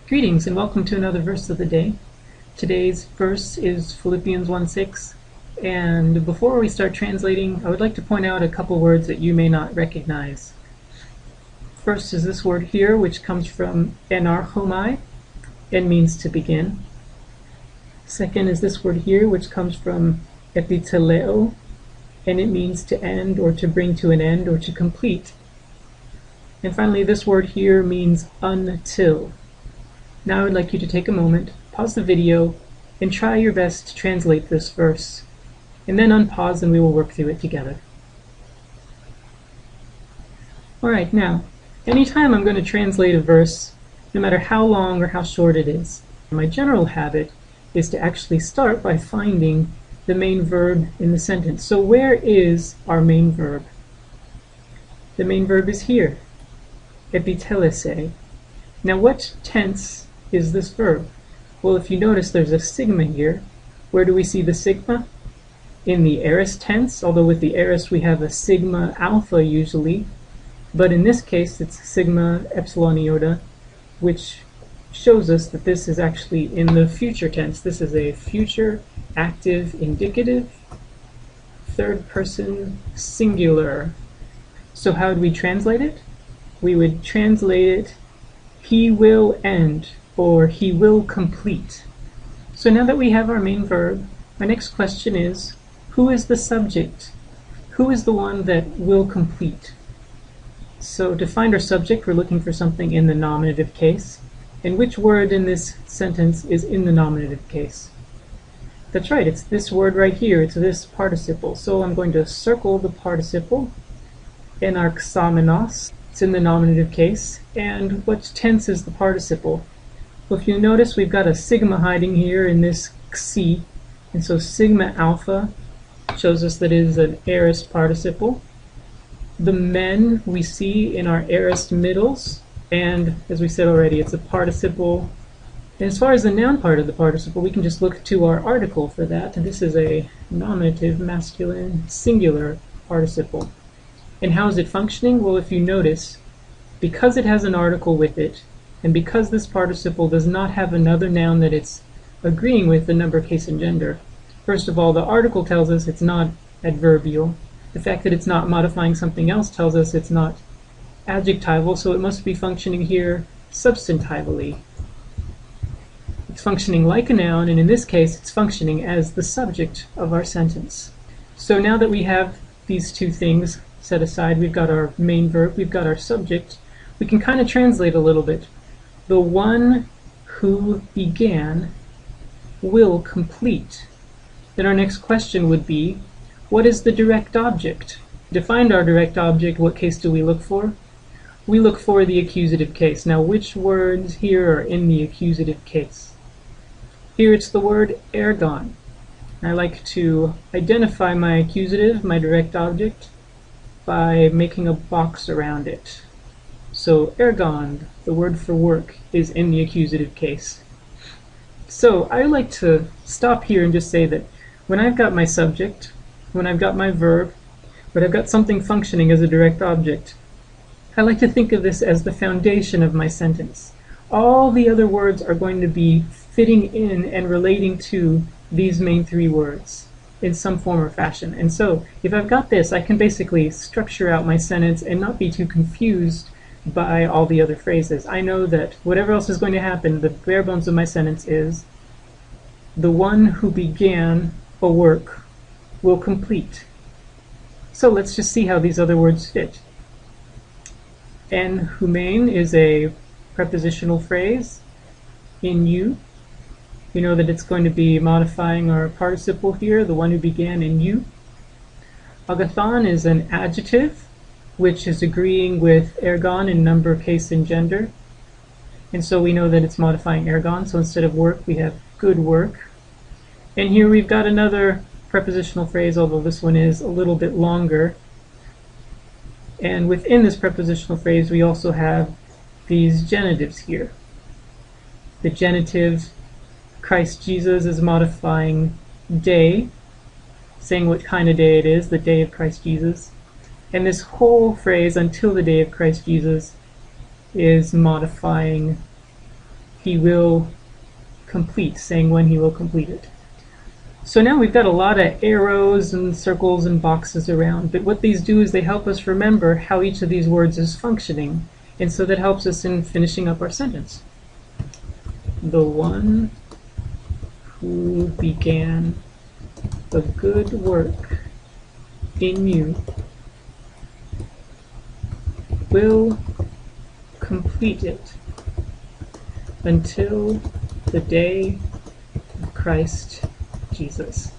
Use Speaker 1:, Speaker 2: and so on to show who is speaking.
Speaker 1: Greetings and welcome to another verse of the day. Today's verse is Philippians 1:6, and before we start translating, I would like to point out a couple words that you may not recognize. First is this word here, which comes from enarchomai and means to begin. Second is this word here, which comes from epiteleo, and it means to end or to bring to an end or to complete. And finally, this word here means until. Now I would like you to take a moment, pause the video, and try your best to translate this verse. And then unpause and we will work through it together. Alright, now, anytime I'm going to translate a verse, no matter how long or how short it is, my general habit is to actually start by finding the main verb in the sentence. So where is our main verb? The main verb is here, epitelese. Now what tense is this verb? Well, if you notice, there's a sigma here. Where do we see the sigma? In the aorist tense, although with the aorist we have a sigma alpha usually, but in this case it's sigma epsilon iota, which shows us that this is actually in the future tense. This is a future active indicative, third person singular. So how would we translate it? We would translate it, he will end, or he will complete. So now that we have our main verb, our next question is, who is the subject? Who is the one that will complete? So to find our subject, we're looking for something in the nominative case. And which word in this sentence is in the nominative case? That's right, it's this word right here, it's this participle. So I'm going to circle the participle, enarxamenos. It's in the nominative case. And what tense is the participle? Well, if you notice, we've got a sigma hiding here in this xi, and so sigma alpha shows us that it is an aorist participle. The men we see in our aorist middles, and as we said already, it's a participle. And as far as the noun part of the participle, we can just look to our article for that, and this is a nominative masculine singular participle. And how is it functioning? Well, if you notice, because it has an article with it, and because this participle does not have another noun that it's agreeing with, the number, case, and gender, first of all, the article tells us it's not adverbial. The fact that it's not modifying something else tells us it's not adjectival, so it must be functioning here substantively. It's functioning like a noun, and in this case, it's functioning as the subject of our sentence. So now that we have these two things set aside, we've got our main verb, we've got our subject, we can kind of translate a little bit. The one who began will complete. Then our next question would be, what is the direct object? To find our direct object, what case do we look for? We look for the accusative case. Now, which words here are in the accusative case? Here it's the word ergon. I like to identify my accusative, my direct object, by making a box around it. So ergon, the word for work, is in the accusative case. So I like to stop here and just say that when I've got my subject, when I've got my verb, but I've got something functioning as a direct object, I like to think of this as the foundation of my sentence. All the other words are going to be fitting in and relating to these main three words in some form or fashion. And so if I've got this, I can basically structure out my sentence and not be too confused by all the other phrases. I know that whatever else is going to happen, the bare bones of my sentence is, the one who began a work will complete. So let's just see how these other words fit. En humein is a prepositional phrase. In you, you know that it's going to be modifying our participle here, the one who began in you. Agathon is an adjective, which is agreeing with ergon in number, case, and gender. And so we know that it's modifying ergon, so instead of work we have good work. And here we've got another prepositional phrase, although this one is a little bit longer. And within this prepositional phrase we also have these genitives here. The genitive Christ Jesus is modifying day, saying what kind of day it is, the day of Christ Jesus. And this whole phrase, until the day of Christ Jesus, is modifying he will complete, saying when he will complete it. So now we've got a lot of arrows and circles and boxes around, but what these do is they help us remember how each of these words is functioning, and so that helps us in finishing up our sentence. The one who began the good work in you will complete it until the day of Christ Jesus.